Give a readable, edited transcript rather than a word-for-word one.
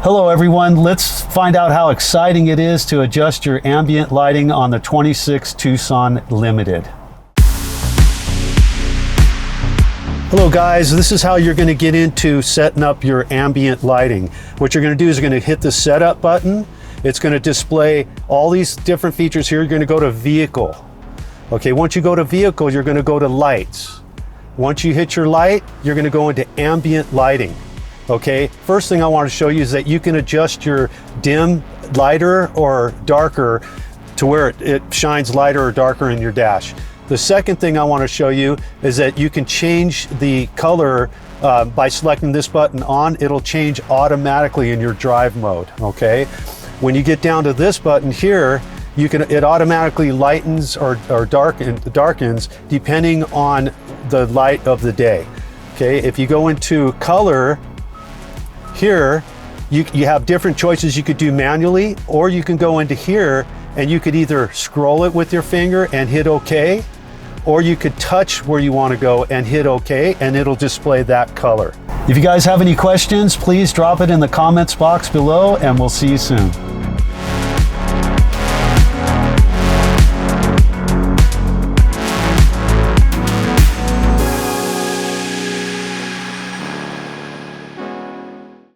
Hello everyone, let's find out how exciting it is to adjust your ambient lighting on the 26 Tucson Limited. Hello guys, this is how you're going to get into setting up your ambient lighting. What you're going to do is you're going to hit the setup button. It's going to display all these different features here. You're going to go to vehicle. Okay, once you go to vehicle, you're going to go to lights. Once you hit your light, you're going to go into ambient lighting. Okay, first thing I want to show you is that you can adjust your dim, lighter, or darker to where it shines lighter or darker in your dash. The second thing I want to show you is that you can change the color by selecting this button on. It'll change automatically in your drive mode. Okay, when you get down to this button here, it automatically lightens or darkens depending on the light of the day. Okay, if you go into color, here, you have different choices you could do manually, or you can go into here and you could either scroll it with your finger and hit OK, or you could touch where you want to go and hit OK, and it'll display that color. If you guys have any questions, please drop it in the comments box below, and we'll see you soon.